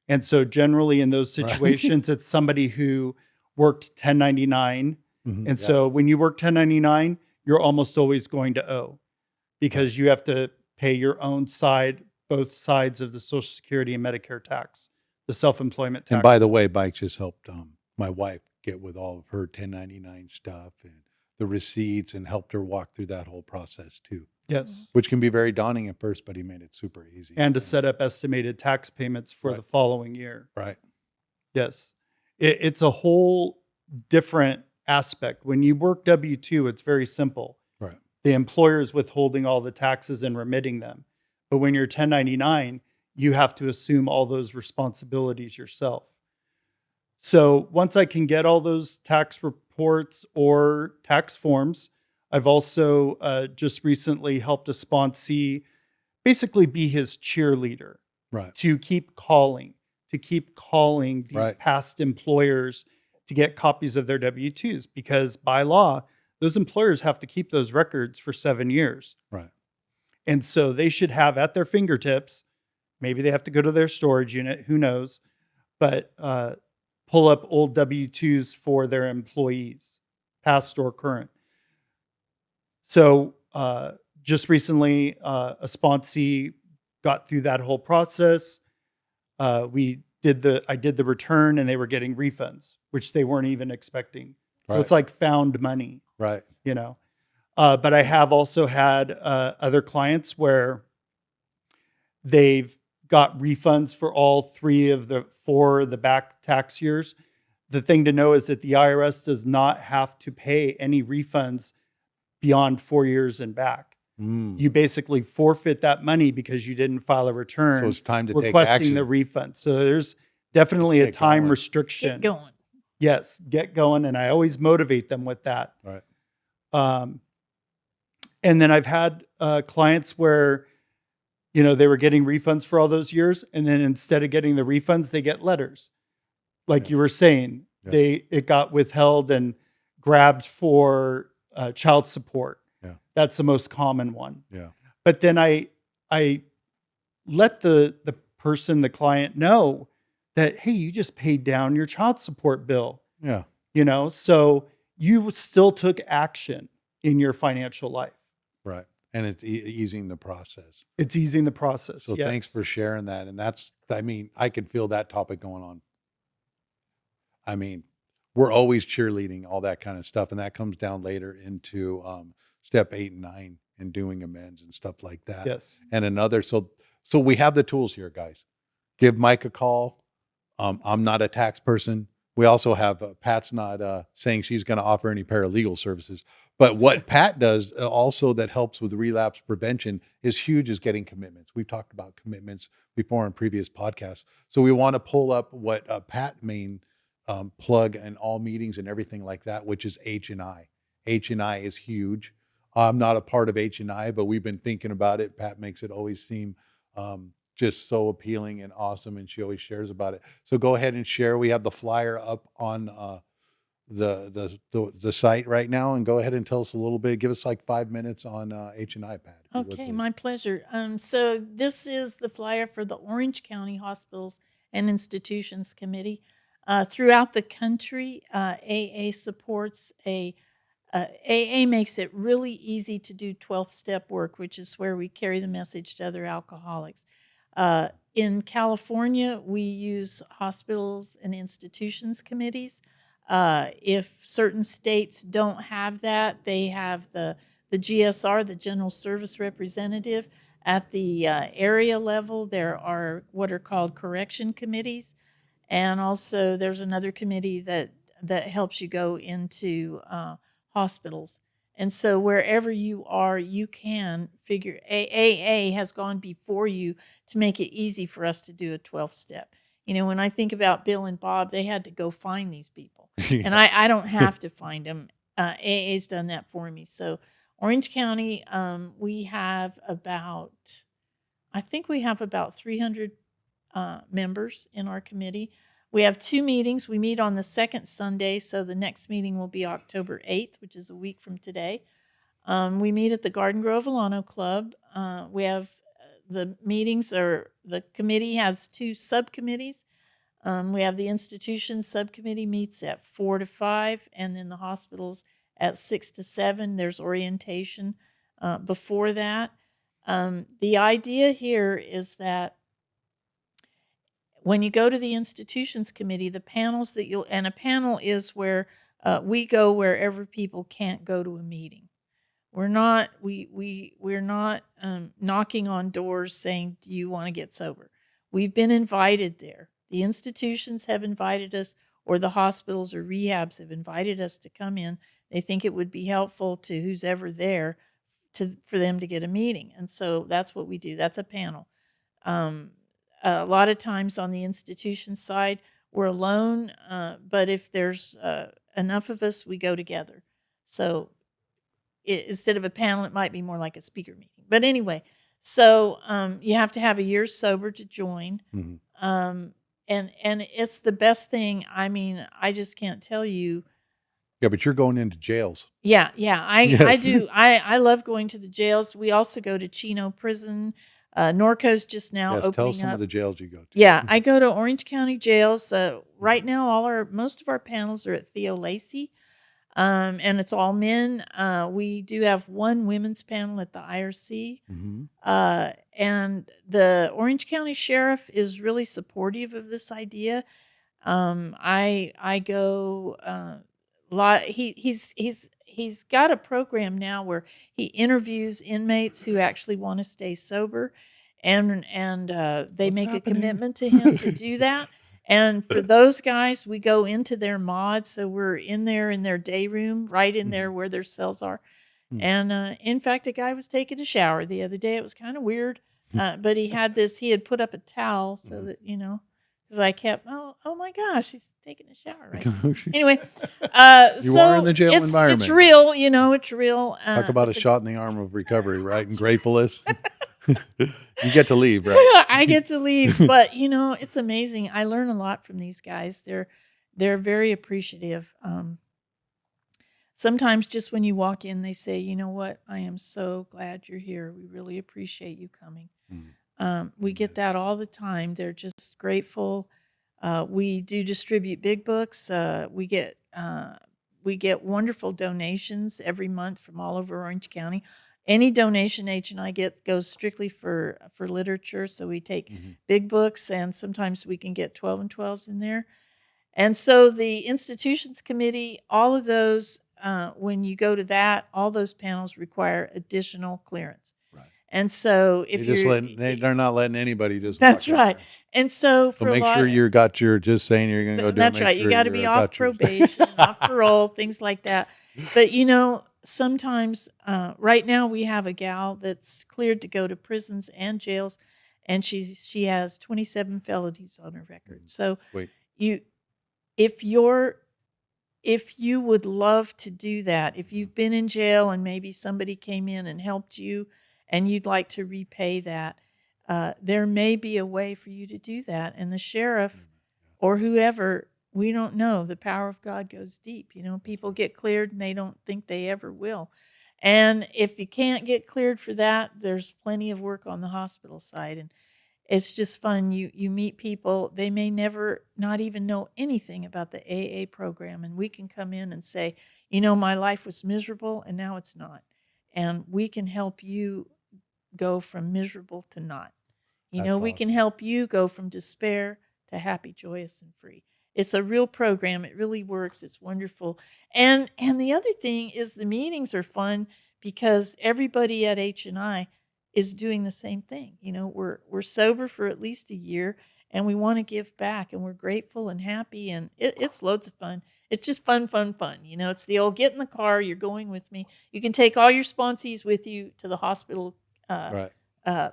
And so generally in those situations, it's somebody who worked 1099. And so when you work 1099, you're almost always going to owe because you have to pay your own side, both sides of the Social Security and Medicare tax, the self-employment tax. And by the way, Mike just helped my wife get with all of her 1099 stuff and the receipts and helped her walk through that whole process too. Yes. Which can be very daunting at first, but he made it super easy. And to set up estimated tax payments for the following year. Right. Yes. It's a whole different aspect. When you work W-2, it's very simple. Right. The employer is withholding all the taxes and remitting them. But when you're 1099, you have to assume all those responsibilities yourself. So once I can get all those tax reports or tax forms, I've also just recently helped a sponsee basically be his cheerleader Right. to keep calling these Right. past employers to get copies of their W-2s, because by law, those employers have to keep those records for 7 years. Right. And so they should have at their fingertips, maybe they have to go to their storage unit, who knows, but pull up old W-2s for their employees, past or current. So just recently, a sponsee got through that whole process. I did the return, and they were getting refunds, which they weren't even expecting. So Right. it's like found money, Right. you know. But I have also had other clients where they've got refunds for all 3 of the 4 of the back tax years. The thing to know is that the IRS does not have to pay any refunds beyond 4 years and back. You basically forfeit that money because you didn't file a return. So it's time to take requesting action. the refund. So there's definitely a Get time going. restriction. Get going. Yes, get going. And I always motivate them with that. Right. And then I've had clients where, they were getting refunds for all those years. And then instead of getting the refunds, they get letters. Like you were saying, Yeah. it got withheld and grabbed for child support. Yeah. That's the most common one. Yeah. But then I let the client know that, hey, you just paid down your child support bill. Yeah. So you still took action in your financial life. Right. And it's easing the process. It's easing the process. So yes. thanks for sharing that. And I can feel that topic going on. I mean, we're always cheerleading, all that kind of stuff. And that comes down later into step 8 and 9 and doing amends and stuff like that. Yes. And so we have the tools here, guys. Give Mike a call. I'm not a tax person. We also have Pat's not saying she's going to offer any paralegal services. But what Pat does also that helps with relapse prevention is huge, is getting commitments. We've talked about commitments before in previous podcasts. So we want to pull up what Pat main plug in all meetings and everything like that, which is H&I. H&I is huge. I'm not a part of H&I, but we've been thinking about it. Pat makes it always seem just so appealing and awesome, and she always shares about it. So go ahead and share. We have the flyer up on the site right now, and go ahead and tell us a little bit. Give us like 5 minutes on H&I, Pat. if you would, Okay, please. my pleasure. So this is the flyer for the Orange County Hospitals and Institutions Committee. Throughout the country, AA supports AA makes it really easy to do 12th step work, which is where we carry the message to other alcoholics. In California, we use hospitals and institutions committees. If certain states don't have that, they have the GSR, the General Service Representative. At the area level, there are what are called correction committees. And also there's another committee that helps you go into hospitals. And so wherever you are, you can figure, AA has gone before you to make it easy for us to do a 12th step. When I think about Bill and Bob, they had to go find these people. And I don't have to find them. AA's done that for me. So Orange County, we have about 300 members in our committee. We have 2 meetings. We meet on the second Sunday, so the next meeting will be October 8th, which is a week from today. We meet at the Garden Grove Alano Club. We have the committee has 2 subcommittees. We have the institution subcommittee meets at 4 to 5, and then the hospitals at 6 to 7. There's orientation before that. The idea here is that when you go to the institutions committee, the panels and a panel is where we go wherever people can't go to a meeting. We're not knocking on doors saying, "Do you want to get sober?" We've been invited there. The institutions have invited us. or the hospitals or rehabs have invited us to come in. They think it would be helpful to who's ever there for them to get a meeting. And so that's what we do. That's a panel. Um, a lot of times on the institution side, we're alone, but if there's enough of us, we go together. So instead of a panel, it might be more like a speaker meeting. But anyway, so you have to have a year sober to join. Mm-hmm. And it's the best thing. I mean, I just can't tell you. Yeah, but you're going into jails. Yeah, I Yes. do. I love going to the jails. We also go to Chino Prison. Norco's just now Yes, tell us opening some up. of the jails you go to. Yeah, I go to Orange County jails. Right now, most of our panels are at Theo Lacey, and it's all men. We do have one women's panel at the IRC, Mm-hmm. and the Orange County Sheriff is really supportive of this idea. I go lot. He's got a program now where he interviews inmates who actually want to stay sober, and they What's make happening? a commitment to him to do that. And for those guys, we go into their mod, so we're in their day room, right in there where their cells are. And in fact, a guy was taking a shower the other day. It was kind of weird, but he had put up a towel so that because I kept, oh my gosh, he's taking a shower right now. Anyway, You are in the jail environment. It's real, it's real. Talk about a shot in the arm of recovery, right? And gratefulness. You get to leave, right? I get to leave, but it's amazing. I learn a lot from these guys. They're very appreciative. Sometimes just when you walk in, they say, "You know what? I am so glad you're here. We really appreciate you coming." We get that all the time. They're just grateful. We do distribute big books. We get wonderful donations every month from all over Orange County. Any donation H&I gets goes strictly for literature. So we take big books, and sometimes we can get 12 and 12s in there. And so the institutions committee, all of those, when you go to that, all those panels require additional clearance. Right. And so if they're not letting anybody just. That's walk in right. there. And so for make sure you got your just saying you're going to go do it. That's right. You got to be off probation, off parole, things like that. But sometimes right now we have a gal that's cleared to go to prisons and jails, and she has 27 felonies on her record. So Wait. if you would love to do that, if you've been in jail and maybe somebody came in and helped you and you'd like to repay that, there may be a way for you to do that. And the sheriff or whoever, we don't know. The power of God goes deep. People get cleared and they don't think they ever will. And if you can't get cleared for that, there's plenty of work on the hospital side. And it's just fun. You meet people. They may never not even know anything about the AA program. And we can come in and say, my life was miserable and now it's not. And we can help you go from miserable to not. We can help you go from despair to happy, joyous, and free. It's a real program. It really works. It's wonderful. And the other thing is the meetings are fun because everybody at H&I is doing the same thing. We're sober for at least a year, and we want to give back, and we're grateful and happy, and it's loads of fun. It's just fun. It's the old get in the car, you're going with me. You can take all your sponsees with you to the hospital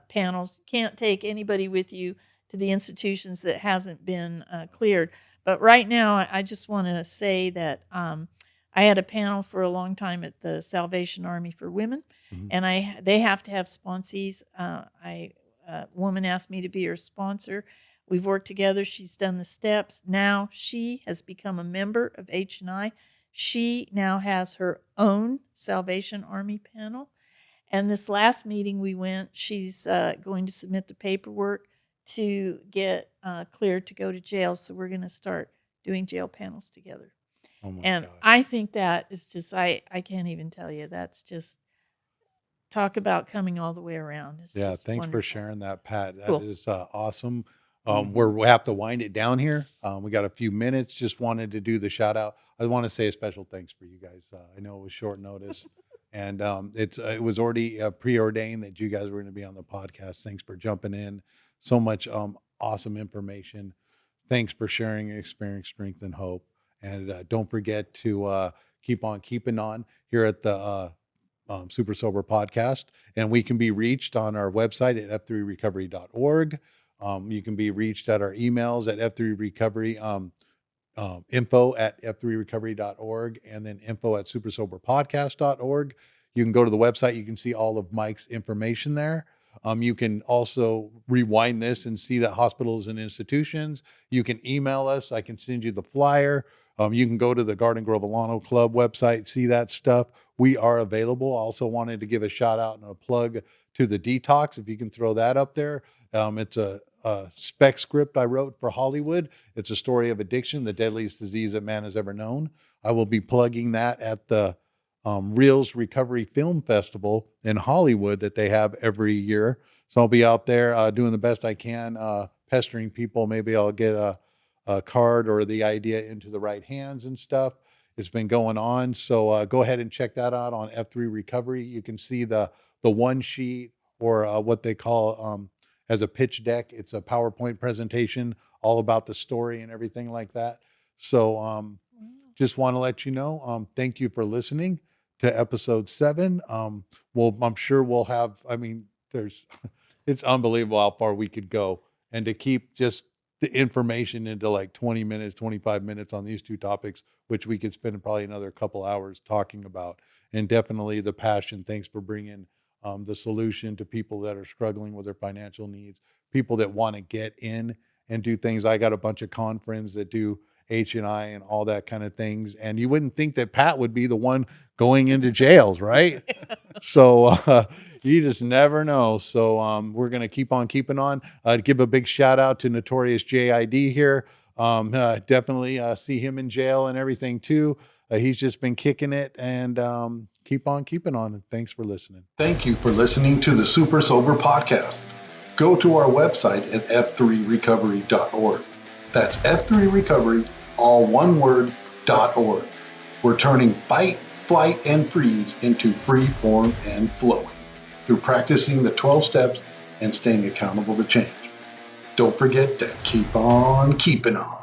panels. Can't take anybody with you to the institutions that hasn't been cleared. But right now, I just want to say that I had a panel for a long time at the Salvation Army for Women, and they have to have sponsees. A woman asked me to be her sponsor. We've worked together. She's done the steps. Now she has become a member of H&I. She now has her own Salvation Army panel. And this last meeting we went, she's going to submit the paperwork to get cleared to go to jail. So we're going to start doing jail panels together. Oh my and gosh. I think that is just, I can't even tell you. That's just, talk about coming all the way around. It's just Thanks wonderful. for sharing that, Pat. That Cool. is awesome. We have to wind it down here. We got a few minutes. Just wanted to do the shout out. I want to say a special thanks for you guys. I know it was short notice, and it was already preordained that you guys were going to be on the podcast. Thanks for jumping in. So much awesome information. thanks for sharing your experience, strength, and hope. And don't forget to keep on keeping on here at the Super Sober Podcast. And we can be reached on our website at f3recovery.org. You can be reached at our emails at f3recovery, info at f3recovery.org, and then info at supersoberpodcast.org. You can go to the website. You can see all of Mike's information there. You can also rewind this and see that hospitals and institutions. You can email us. I can send you the flyer. You can go to the Garden Grove Alano Club website, see that stuff. We are available. I also wanted to give a shout out and a plug to the Detox, if you can throw that up there. It's a spec script I wrote for Hollywood. It's a story of addiction, the deadliest disease that man has ever known. I will be plugging that at the Reels Recovery Film Festival in Hollywood that they have every year. So I'll be out there doing the best I can, pestering people. Maybe I'll get a card or the idea into the right hands and stuff. It's been going on. So go ahead and check that out on F3 Recovery. You can see the one sheet, or what they call as a pitch deck. It's a PowerPoint presentation all about the story and everything like that. So just want to let you know, thank you for listening to episode 7. Well, I'm sure we'll have, it's unbelievable how far we could go, and to keep just the information into like 20 minutes, 25 minutes on these two topics, which we could spend probably another couple hours talking about. And definitely the passion. Thanks for bringing the solution to people that are struggling with their financial needs, people that want to get in and do things. I got a bunch of con friends that do H&I and all that kind of things. And you wouldn't think that Pat would be the one going into jails, right? So you just never know. So we're going to keep on keeping on. Give a big shout out to Notorious JID here. Definitely see him in jail and everything too. He's just been kicking it, and keep on keeping on. And thanks for listening. Thank you for listening to the Super Sober Podcast. Go to our website at f3recovery.org. That's F3Recovery, all one word, .org. We're turning fight, flight, and freeze into free form and flowing through practicing the 12 steps and staying accountable to change. Don't forget to keep on keeping on.